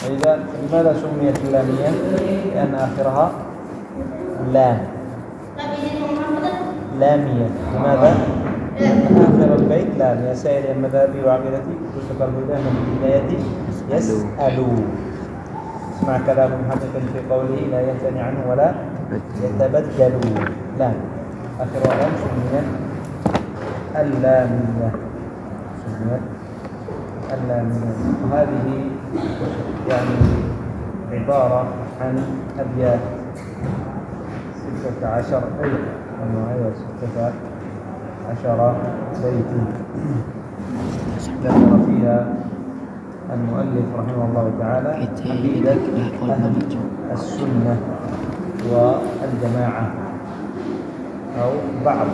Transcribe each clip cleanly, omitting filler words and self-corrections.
لماذا سميت اللامية؟ لأن آخرها لام. لامية. لماذا؟ لأن آخر البيت لام. يا سائل مذهبي وعقيدتي رزق الهدى من الهداية يسألوا. اسمع كلام محقق في قوله لا يهتني عنه ولا يتبدلوا. لام آخرها لام سميت اللامية. وهذه يعني عبارة عن أبيات 16 بيت ذكر فيها المؤلف رحمه الله تعالى عقيدة أهل السنة والجماعة أو بعض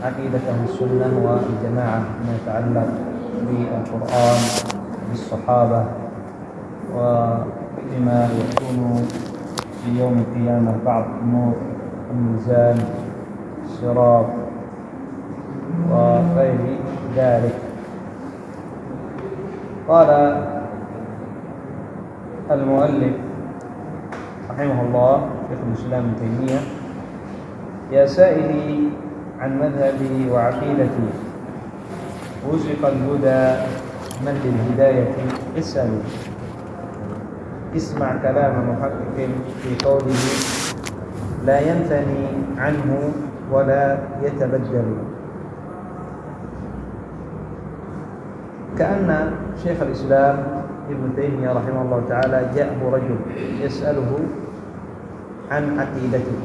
عقيدة أهل السنة والجماعة ما يتعلق بالقرآن بالصحابة وبما يكون في يوم القيامة بعض أمور الميزان الصراط وغير ذلك. قال المؤلف رحمه الله شيخ الإسلام ابن تيمية يا سائلي عن مذهبي وعقيدتي رزق الهدى من للهداية اسألوا. اسمع كلام محقق في قوله لا ينثني عنه ولا يتبدل. كأن شيخ الإسلام ابن تيمية رحمه الله تعالى جاءه رجل يسأله عن عقيدته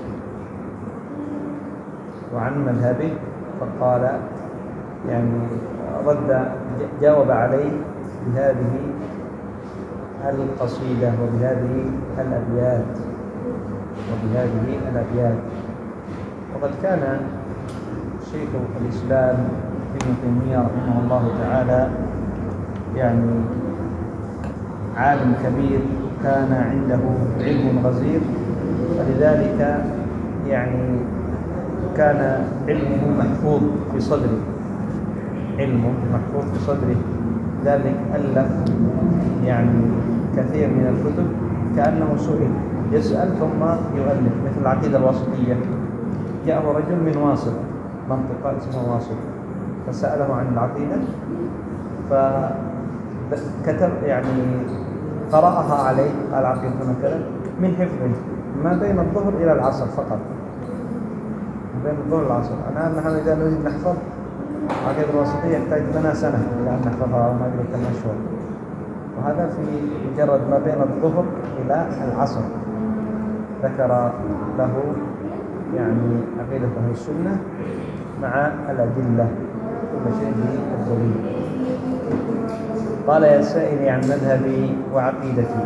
وعن مذهبه فقال يعني جاوب عليه بهذه القصيدة وبهذه الأبيات. وقد كان شيخ الإسلام ابن تيمية رحمه الله تعالى يعني عالم كبير كان عنده علم غزير ولذلك يعني كان علمه محفوظ في صدره ذلك ألف يعني كثير من الكتب كأنه سئل يسأل ثم يؤلف مثل العقيدة الواسطية. جاءه رجل من واصل منطقة اسمها واصل فسأله عن العقيدة فكتب يعني قرأها عليه العقيدة مثلا من حفظه ما بين الظهر إلى العصر فقط بين الظهر والعصر. نحن إذا نريد نحفظ العقيدة الواسطية يحتاج لنا سنة إلى أن نحفظها ما أدري كم أشهر وهذا في مجرد ما بين الظهر إلى العصر. ذكر له يعني عقيدة أهل السنة مع الأدلة كل شيء بالدليل. قال يا سائلي عن مذهبي وعقيدتي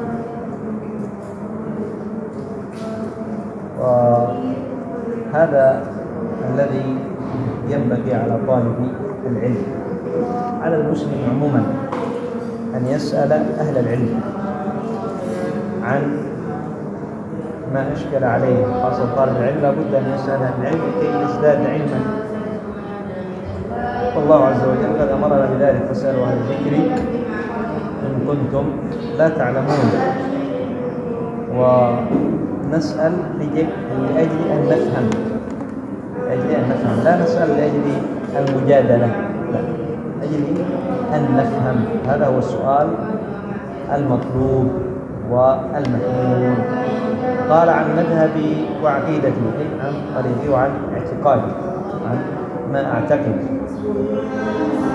وهذا الذي ينبغي على طالب العلم على المسلم عموما أن يسأل أهل العلم عن ما أشكل عليه خاصة طالب العلم لابد أن يسأل أهل العلم لكي يزداد علما. والله عز وجل قد أمرنا بذلك فاسألوا أهل الذكر إن كنتم لا تعلمون. ونسأل لأجل أن نفهم لا نسأل لأجل المجادلة لا لأجل أن نفهم. هذا هو السؤال المطلوب والمحمود. قال عن مذهبي وعقيدتي أي عن طريقي وعن اعتقادي عن ما أعتقد.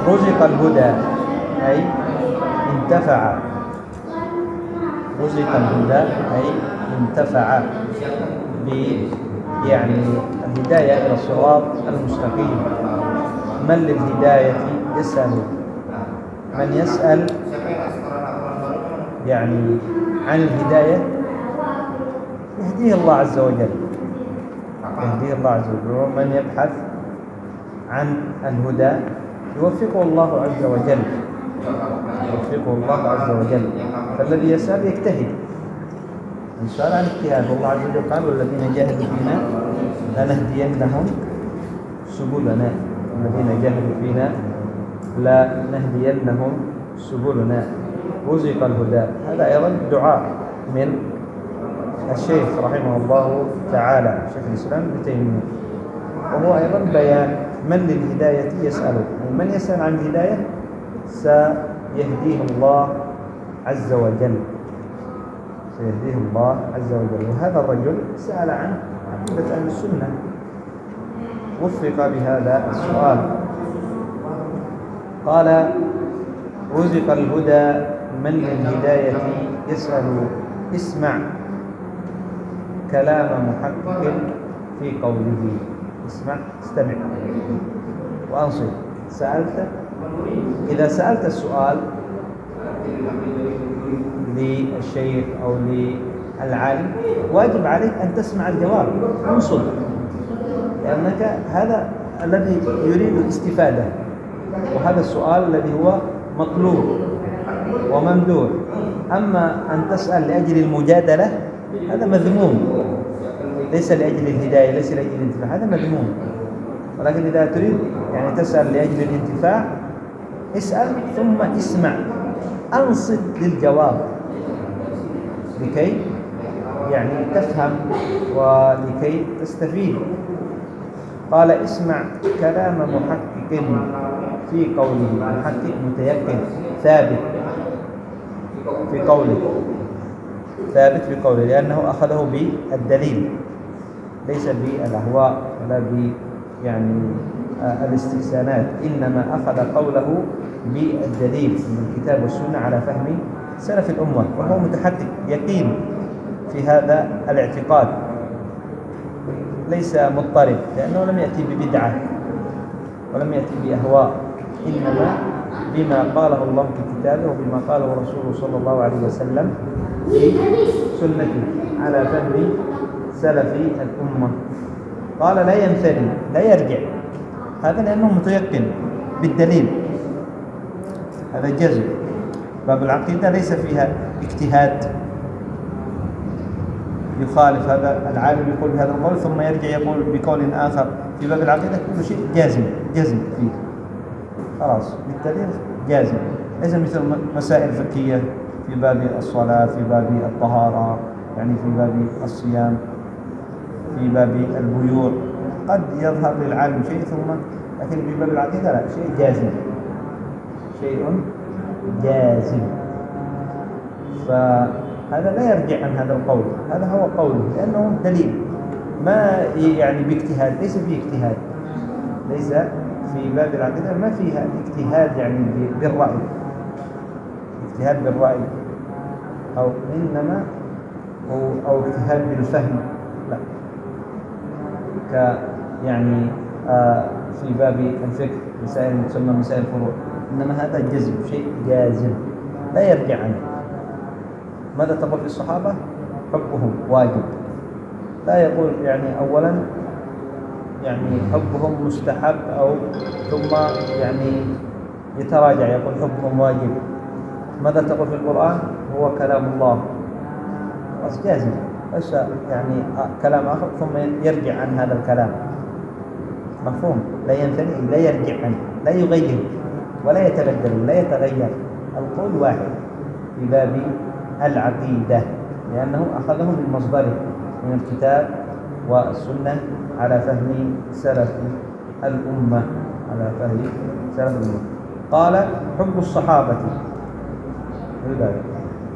رزق الهدى أي انتفع. رزق الهدى أي انتفع يعني الهداية إلى الصراط المستقيم. من للهداية يسأل. من يسأل يعني عن الهداية يهديه الله عز وجل ومن يبحث عن الهدى يوفقه الله عز وجل فالذي يسأل يجتهد. السؤال عن اجتهاد والله عز وجل قال والذين جاهدوا فينا لنهدينهم سبلنا رزق الهدى. هذا أيضا دعاء من الشيخ رحمه الله تعالى، شيخ الإسلام ابن تيمية، وهو أيضا بيان من للهداية يسأله، ومن يسأل عن الهداية سيهديه الله عز وجل، سيهديه الله عز وجل. وهذا الرجل سأل عن عقيدة أهل السنة، وفق بهذا السؤال. قال: رزق الهدى من للهداية يسأل، اسمع كلام محقق في قوله. اسمع، استمع وأنصت. سألت، إذا سألت السؤال للشيخ أو للعالم واجب عليك أن تسمع الجواب، انصت، لأنك هذا الذي يريد الاستفادة، وهذا السؤال الذي هو مطلوب وممدوح. أما أن تسأل لأجل المجادلة هذا مذموم، ليس لأجل الهداية، ليس لأجل الانتفاع، هذا مذموم. ولكن إذا تريد يعني تسأل لأجل الانتفاع، اسأل ثم اسمع، أنصت للجواب لكي يعني تفهم ولكي تستفيد. قال: اسمع كلام محقق في قوله. محقق متيقن، ثابت في قوله، ثابت في قوله، لأنه أخذه بالدليل، ليس بالأهواء ولا يعني الاستحسانات، إنما أخذ قوله بالدليل من الكتاب والسنة على فهم سلف الأمة، وهو متحقق يقين في هذا الاعتقاد، ليس مضطرب، لأنه لم يأتي ببدعة ولم يأتي بأهواء، إنما بما قاله الله في كتابه وبما قاله رسوله صلى الله عليه وسلم في سنته على فهم سلف الأمة. قال: لا ينثني، لا يرجع، هذا لأنه متيقن بالدليل، هذا جزم. باب العقيدة ليس فيها اجتهاد يخالف، هذا العالم يقول بهذا القول ثم يرجع يقول بقول آخر. في باب العقيدة كل شيء جازم، جزم فيه خلاص بالدليل جازم، ليس مثل مسائل فقهية في باب الصلاة، في باب الطهارة، يعني في باب الصيام، في باب البيوع، قد يظهر للعالم شيء ثم، لكن في باب العقيدة لا، شيء جازم، شيء جازم. فهذا لا يرجع عن هذا القول، هذا هو قوله لأنه دليل، ما يعني باجتهاد، ليس فيه اجتهاد، ليس في باب العقيدة ما فيها اجتهاد يعني بالرأي، اجتهاد بالرأي أو إنما أو اجتهاد بالفهم، لا، يعني في باب الفقه مسائل تسمى مسائل الفروع، إنما هذا جزم، شيء جازم لا يرجع عنه. ماذا تقول في الصحابة؟ حبهم واجب، لا يقول يعني أولا يعني حبهم مستحب أو ثم يعني يتراجع يقول حبهم واجب. ماذا تقول في القرآن؟ هو كلام الله، بس جازم، بس يعني كلام آخر ثم يرجع عن هذا الكلام، مفهوم؟ لا ينثني، لا يرجع عنه، لا يغير ولا يتبدل، لا يتغير، القول واحد في باب العقيدة، لأنه أخذه من مصدره من الكتاب والسنة على فهم سلف الأمة، على فهم سلف الأمة. قال: حب الصحابة،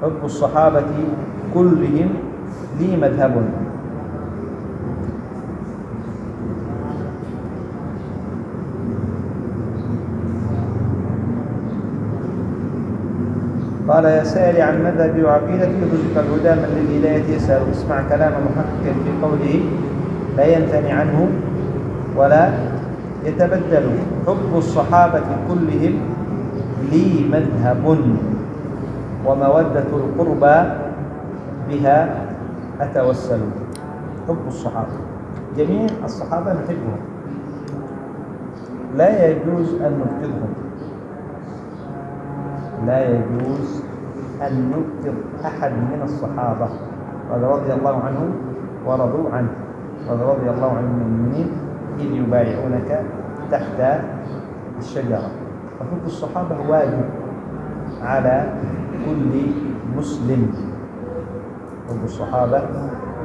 حب الصحابة كلهم لي مذهب. قال: يا سائل عن مذهبي وعقيدتي رزق الهدى من للهداية يسأل، اسمع كلام محقق في قوله لا ينثني عنه ولا يتبدل. حب الصحابة كلهم لي مذهب، ومودة القربى بها أتوسل. حب الصحابة، جميع الصحابة نحبهم، لا يجوز أن نبغضهم، لا يجوز أن نبغض أحد من الصحابة، رضي الله عنهم ورضوا عنه، رضي الله عن المؤمنين إذ يبايعونك تحت الشجرة. فحب الصحابة واجب على كل مسلم. حب الصحابة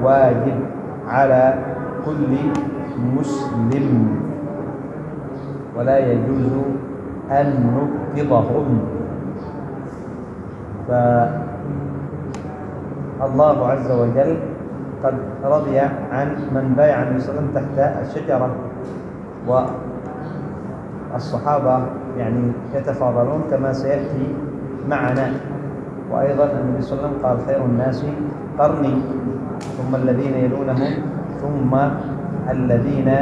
واجب على كل مسلم، ولا يجوز أن نبغضهم. فالله عز وجل قد رضي عن من بايع النبي صلى الله عليه وسلم تحت الشجرة، والصحابة يعني يتفاضلون كما سيأتي معنا. وأيضا النبي صلى الله عليه وسلم قال: خير الناس قرني، ثم الذين يلونهم، ثم الذين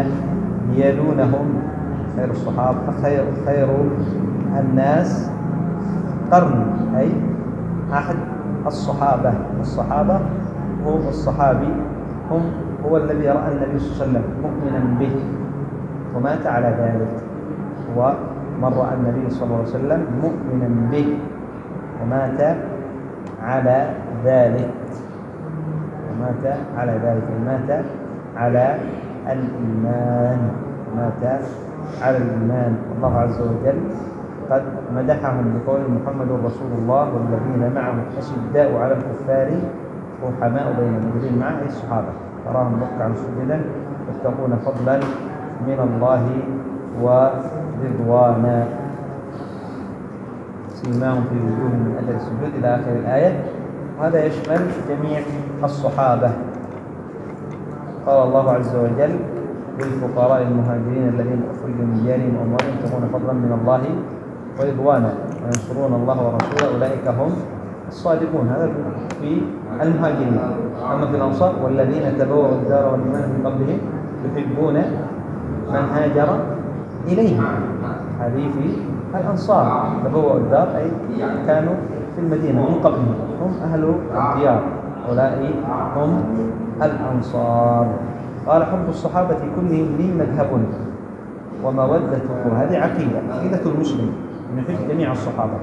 يلونهم. خير الصحابة خير الناس قرني، أي أحد الصحابة. الصحابة هو الصحابي هو الذي رأى النبي صلى الله عليه وسلم مؤمنا به ومات على ذلك، ومن رأى النبي صلى الله عليه وسلم مؤمنا به ومات على ذلك، مات على الإيمان، مات على الإيمان. الله عز وجل قد مدحهم بقول: محمد رسول الله والذين معه أشداء على الكفار رحماء بينهم. الذين معه أي الصحابة، تراهم ركعا سجدا يبتغون فضلا من الله ورضوانا، سيماهم في وجوههم من أثر السجود إلى آخر الآية. وهذا يشمل جميع الصحابة. قال الله عز وجل: للفقراء المهاجرين الذين أخرجوا من ديارهم وأموالهم يبتغون فضلا من الله ورضوانا وينصرون الله ورسوله أولئك هم الصادقون. هذا في المهاجرين. أما في الأنصار: والذين تبوأوا الدار والإيمان من قبلهم يحبون من هاجر إليهم. هذه في الأنصار، تبوأوا الدار أي كانوا في المدينة من قبلهم، هم أهل الديار، أولئك هم الأنصار. قال: حب الصحابة كلهم لي مذهب ومودته. هذه عقيدة المسلم، نحب جميع الصحابة.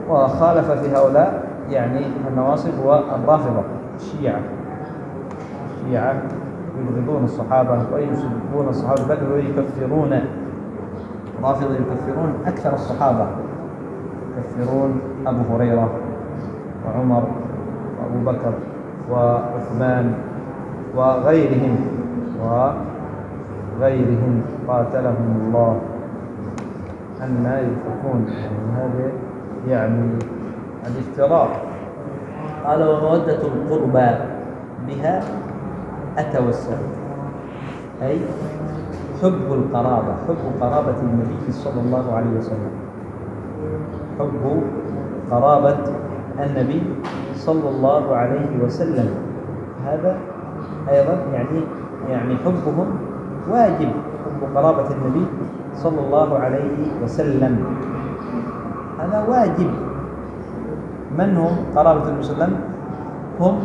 وخالف في هؤلاء يعني النواصب والرافضة. الشيعة يبغضون الصحابة ويسبون الصحابة، بل ويكفرون. الرافضة يكفرون أكثر الصحابة، يكفرون أبو هريرة وعمر وأبو بكر وعثمان وغيرهم قاتلهم الله أن يفكون. هذا يعني الافتراء. قال: ومودة القربى بها أتوسل، أي حب القرابة، حب قرابة النبي صلى الله عليه وسلم، حب قرابة النبي صلى الله عليه وسلم. هذا أيضا يعني حبهم واجب، حب قرابة النبي صلى الله عليه وسلم، هذا واجب. من هم قرابة النبي صلى الله عليه وسلم؟ هم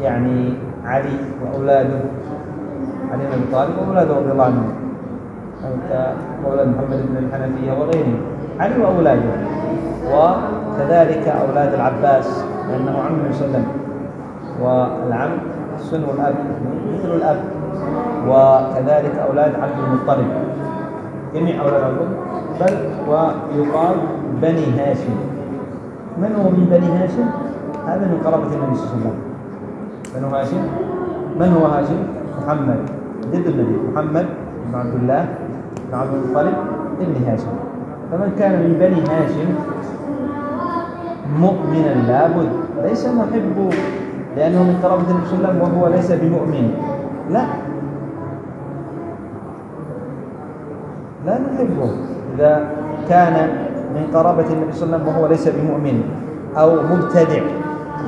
يعني علي وأولاده، علي بن أبي طالب وأولاده رضي الله عنهم، كأولاد محمد بن الحنفية وغيرهم، علي وأولاده. وكذلك أولاد العباس لأنه عم النبي صلى الله عليه وسلم، والعم سن الأب مثل الأب. وكذلك أولاد عبد المطلب، جميع أولاد عبد المطلب، بل ويقال بني هاشم. من هو من بني هاشم؟ هذا من قرابة النبي صلى الله عليه وسلم. بنو هاشم، من هو هاشم؟ محمد جد النبي، محمد بن عبد الله بن عبد المطلب ابن هاشم. فمن كان من بني هاشم مؤمنا لابد، ليس محب لأنه من قرابة النبي صلى الله عليه وسلم وهو ليس بمؤمن، لا نحبه. إذا كان من قرابة النبي صلى الله عليه وسلم وهو ليس بمؤمن أو مبتدع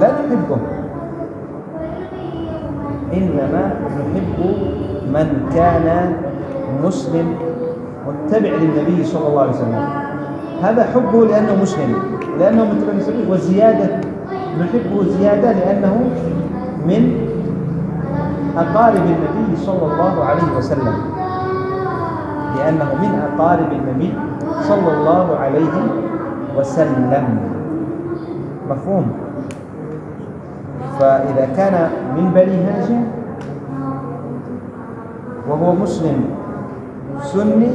لا نحبه، إنما نحب من كان مسلم متبع للنبي صلى الله عليه وسلم. هذا حبه لأنه مسلم، لأنه متبع للنبي. والزيادة نحبه زيادة لأنه من أقارب النبي صلى الله عليه وسلم، لأنه من أقارب النبي صلى الله عليه وسلم. مفهوم؟ فإذا كان من بني هاشم وهو مسلم سني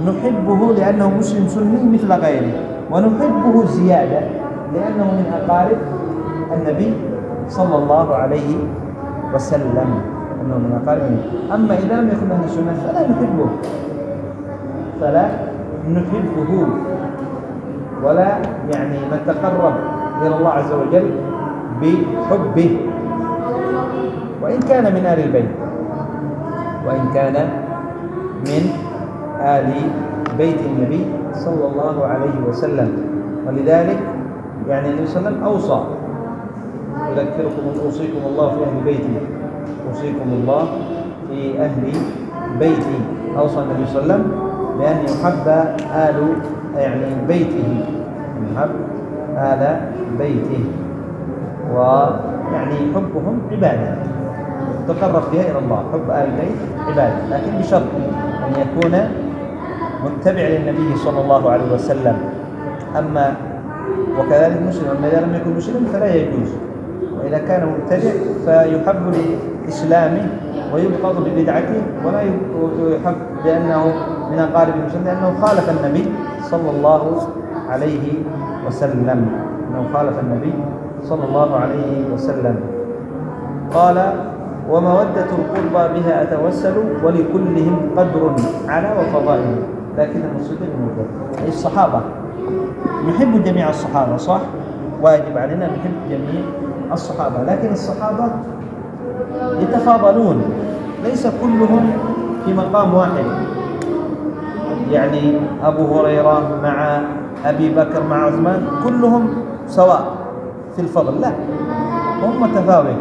نحبه لأنه مسلم سني مثل غيره، ونحبه زيادة لأنه من أقارب النبي صلى الله عليه وسلم، أنه من أقارب النبي. أما إذا لم يكن أهل السنة فلا نحبه ولا يعني نتقرب إلى الله عز وجل بحبه، وإن كان من آل البيت، وإن كان من آل بيت النبي صلى الله عليه وسلم. ولذلك يعني النبي صلى الله عليه وسلم أوصى: أذكركم أوصيكم الله في أهل بيتي، أوصيكم الله في أهل بيتي. أوصى النبي صلى الله عليه وسلم بأن يحب آل يعني بيته، يحب آل بيته، ويعني حبهم عبادة تقرب بها إلى الله. حب آل البيت عبادة، لكن بشرط أن يكون متبع للنبي صلى الله عليه وسلم. أما وكذلك مسلم، أما إذا لم يكن مسلم فلا يجوز، وإذا كان مبتدع فيحب لإسلامه ويبغض ببدعته، ولا يحب لأنه من أقارب المسلمين، لأنه خالف النبي صلى الله عليه وسلم، أنه خالف النبي صلى الله عليه وسلم. قال: ومودة القربى بها أتوسل، ولكلهم قدر على وفضائل، لكن المصدق الموجود أي الصحابة. نحب جميع الصحابة، صح؟ واجب علينا نحب جميع الصحابة، لكن الصحابة يتفاضلون، ليس كلهم في مقام واحد. يعني أبو هريرة مع أبي بكر مع عثمان كلهم سواء في الفضل، لا، هم متفاوت.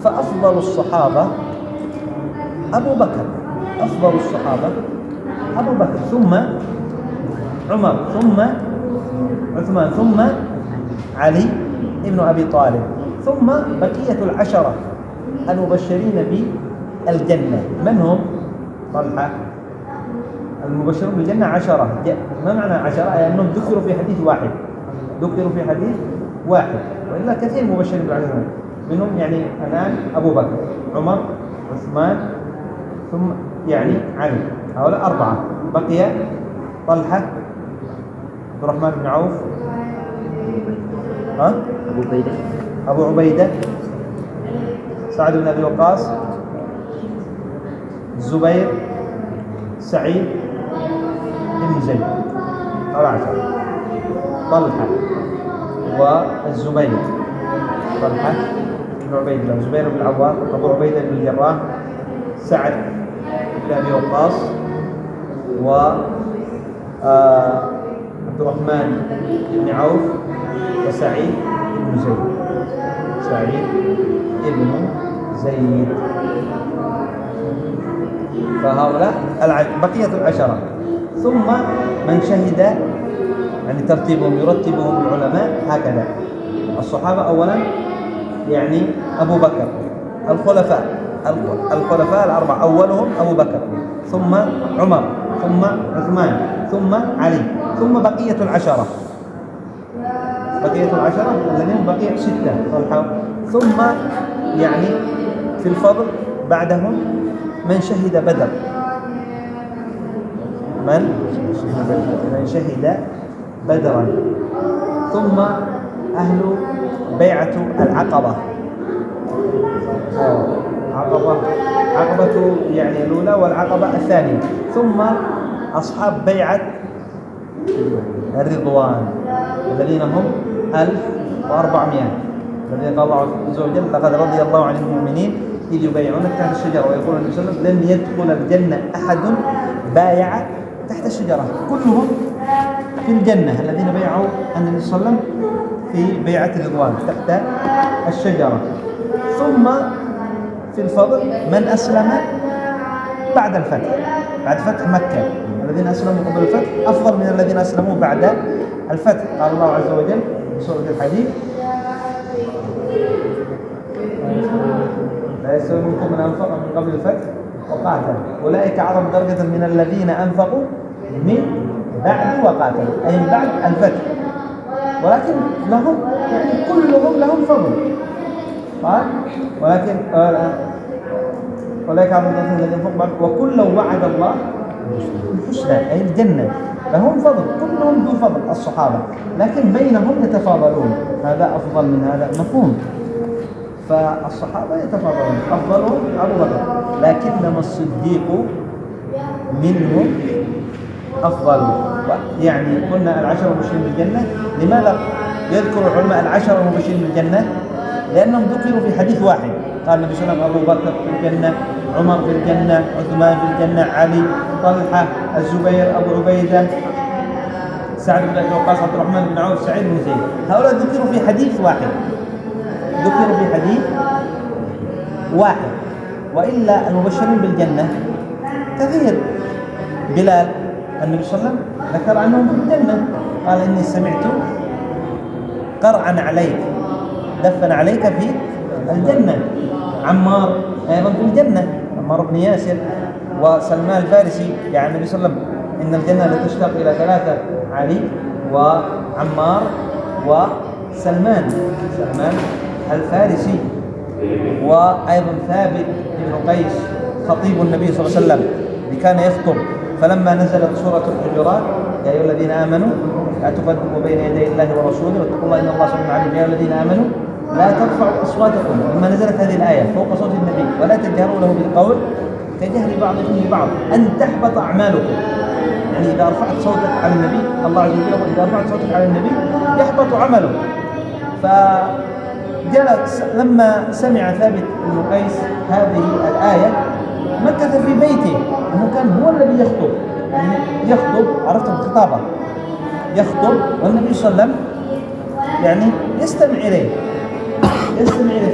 فأفضل الصحابة أبو بكر، أفضل الصحابة أبو بكر، ثم عمر، ثم عثمان، ثم علي ابن أبي طالب، ثم بقية العشرة المبشرين بالجنة. من هم؟ طلحة. المبشرون بالجنة 10. ما معنى 10؟ يعني أنهم ذكروا في حديث واحد، ذكروا في حديث واحد، وإلا كثير مبشرين بالجنة. منهم يعني الآن أبو بكر، عمر، عثمان، ثم يعني علي، هؤلاء 4. بقي طلحة، عبد الرحمن بن عوف، أبو عبيدة، سعد بن أبي وقاص، الزبير، سعيد بن زيد. 10. طلحة والزبير، طلحة بن عبيد الله، الزبير بن العوام، أبو عبيدة بن الجراح، سعد بن أبي وقاص، و عبد الرحمن بن عوف، وسعيد بن زيد، سعيد بن زيد. فهؤلاء بقية العشرة. ثم من شهد، يعني ترتيبهم يرتبهم العلماء هكذا: الصحابة أولا يعني أبو بكر، الخلفاء 4 أولهم أبو بكر، ثم عمر، ثم عثمان، ثم علي، ثم بقية العشرة، الذين بقية 6 طلحة. ثم يعني في الفضل بعدهم من شهد بدر، من شهد بدرا، ثم أهل بيعة العقبة، عقبة يعني الأولى والعقبة الثانية، ثم أصحاب بيعة الرضوان الذين هم 1400، الذين قال الله عز وجل: لقد رضي الله عن المؤمنين إذ يبايعونك تحت الشجرة، ويقول النبي صلى الله عليه وسلم: لن يدخل الجنة أحد بايع تحت الشجرة. كلهم في الجنة الذين بايعوا النبي صلى الله عليه وسلم في بيعة الرضوان تحت الشجرة. ثم في الفضل من أسلم بعد الفتح، بعد فتح مكة، الذين أسلموا قبل الفتح أفضل من الذين أسلموا بعد الفتح. قال الله عز وجل في سورة الحديد: لا يستوي منكم من أنفق من قبل الفتح وقاتل، أولئك أعظم درجة من الذين أنفقوا من بعد وقاتلوا، أي من بعد الفتح، ولكن لهم يعني كلهم لهم فضل. قال: ولكن أولئك أعظم درجة من الذين أنفقوا بعد، وكلا وعد الله الحسنى أي الجنة، فهم فضل، كلهم ذو فضل الصحابة، لكن بينهم يتفاضلون، هذا أفضل من هذا، مفهوم. فالصحابة يتفاضلون، أفضلهم أبو بكر، لكنما الصديق منهم أفضل. يعني قلنا العشرة المبشرين بالجنة، لماذا يذكر العلماء العشرة المبشرين بالجنة؟ لأنهم ذكروا في حديث واحد، قال النبي صلى الله عليه وسلم أبو بكر في الجنة، عمر في الجنة، عثمان في الجنة، علي، طلحة، الزبير، أبو عبيدة، سعد بن أبي وقاص، عبد الرحمن بن عوف، سعيد بن زيد. هؤلاء ذكروا في حديث واحد، ذكروا في حديث واحد. وإلا المبشرين بالجنة كثير. بلال النبي صلى الله عليه وسلم ذكر عنهم في الجنة، قال إني سمعت قرعا عليك، دفن عليك في الجنة. عمار أيضا في الجنة، عمار بن ياسر. وسلمان الفارسي، يعني النبي صلى الله عليه وسلم إن الجنة لتشتاق إلى ثلاثة، علي وعمار وسلمان، سلمان الفارسي. وأيضا ثابت بن قيس خطيب النبي صلى الله عليه وسلم اللي كان يخطب، فلما نزلت سورة الحجرات يا أيها الذين آمنوا لا تقدموا بين يدي الله ورسوله واتقوا الله إن الله سميع عليم، يا أيها الذين آمنوا لا ترفعوا أصواتكم، لما نزلت هذه الآية فوق صوت النبي ولا تجهروا له بالقول كجهر بعضكم لبعض أن تحبط أعمالكم. يعني إذا رفعت صوتك على النبي، الله عز وجل إذا رفعت صوتك على النبي يحبط عمله. فجلس لما سمع ثابت بن قيس هذه الآية مكث في بيته، أنه كان هو الذي يخطب، يعني يخطب، عرفت الخطابة، يخطب والنبي صلى الله عليه وسلم يعني يستمع إليه،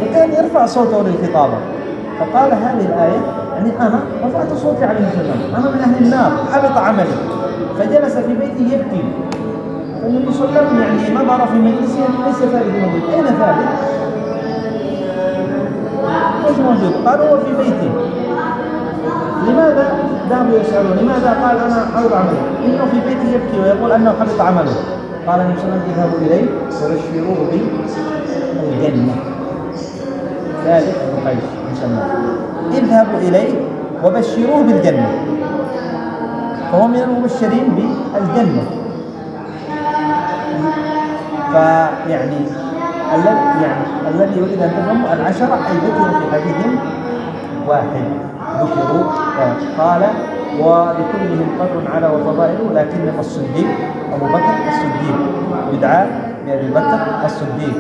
فكان يرفع صوته للخطابة. فقال هذه الآية يعني أنا رفعت صوتي على النبي صلى الله عليه وسلم، أنا من أهل النار، حبط عملي. فجلس في بيته يبكي. فالنبي صلى الله عليه وسلم يعني نظر في مجلسه، ليس ثابت موجود. أين ثابت؟ ليس موجود. قال هو في بيته. لماذا ذهبوا يسألون؟ لماذا؟ قال أنا حبط عملي، إنه في بيته يبكي ويقول أنه حبط عمله. قال النبي صلى الله عليه وسلم اذهبوا إليه وبشروه بالجنة. ثالث بن قيس مسمى، اذهبوا إليه وبشروه بالجنة، فهو من المبشرين بالجنة. فيعني الذي يريد أن تفهموا العشرة أي ذكروا في حديث واحد، ذكروا. قال ولكلهم قدر على وفضائله، لكنما الصديق أبو بكر الصديق، يدعى بأبي بكر الصديق،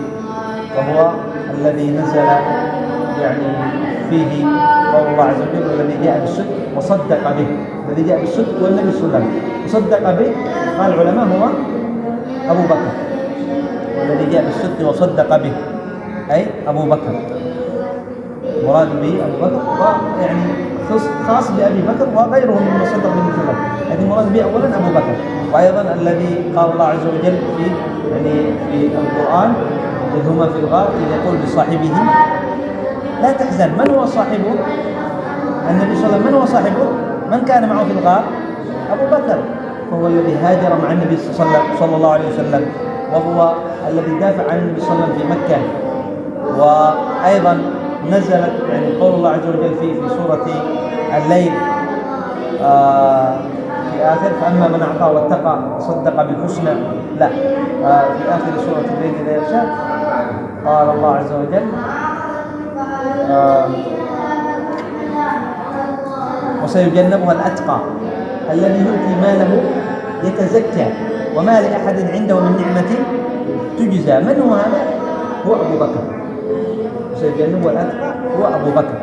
وهو الذي نزل يعني فيه قول الله عز وجل الذي جاء بالصدق وصدق به، الذي جاء بالصدق والنبي صلى الله عليه وسلم وصدق به. قال العلماء هو أبو بكر، الذي جاء بالصدق وصدق به أي أبو بكر، مراد به أبو بكر، ويعني خاص بأبي بكر وغيره من صدق بالنبي صلى الله عليه وسلم، يعني مراد به أولا أبو بكر. وأيضا الذي قال الله عز وجل في القرآن إذ هما في الغار إذ يقول لصاحبه لا تحزن. من هو صاحبه؟ النبي صلى الله عليه وسلم. من هو صاحبه؟ من كان معه في الغار؟ أبو بكر، وهو الذي هاجر مع النبي صلى الله عليه وسلم، وهو الذي دافع عن النبي صلى الله عليه وسلم في مكة. وأيضا نزلت يعني قول الله عز وجل في سورة الليل في آخر فأما من أعطى واتقى وصدق بالحسنى، لا في آخر سورة الليل إذا يغشى قال الله عز وجل وسيجنبها الأتقى الذي يؤتي ماله يتزكى وما لأحد عنده من نعمة تجزى. من هو هذا؟ هو أبو بكر. وسيجنبها الأتقى هو أبو بكر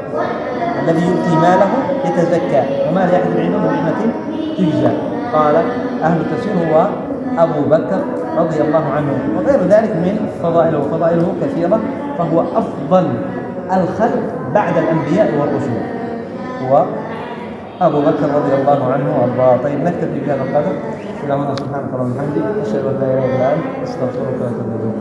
الذي يؤتي ماله يتزكى وما لأحد عنده من نعمة تجزى. قال أهل التفسير هو أبو بكر رضي الله عنه، وغير ذلك من فضائله، وفضائله كثيرة، فهو أفضل الخلق بعد الأنبياء والرسل، هو أبو بكر رضي الله عنه وأرضاه. طيب نكتفي بهذا القدر. اللهم سبحانك اللهم وبحمدك أشهد أن لا إله إلا أنت أستغفرك وأتوب إليك.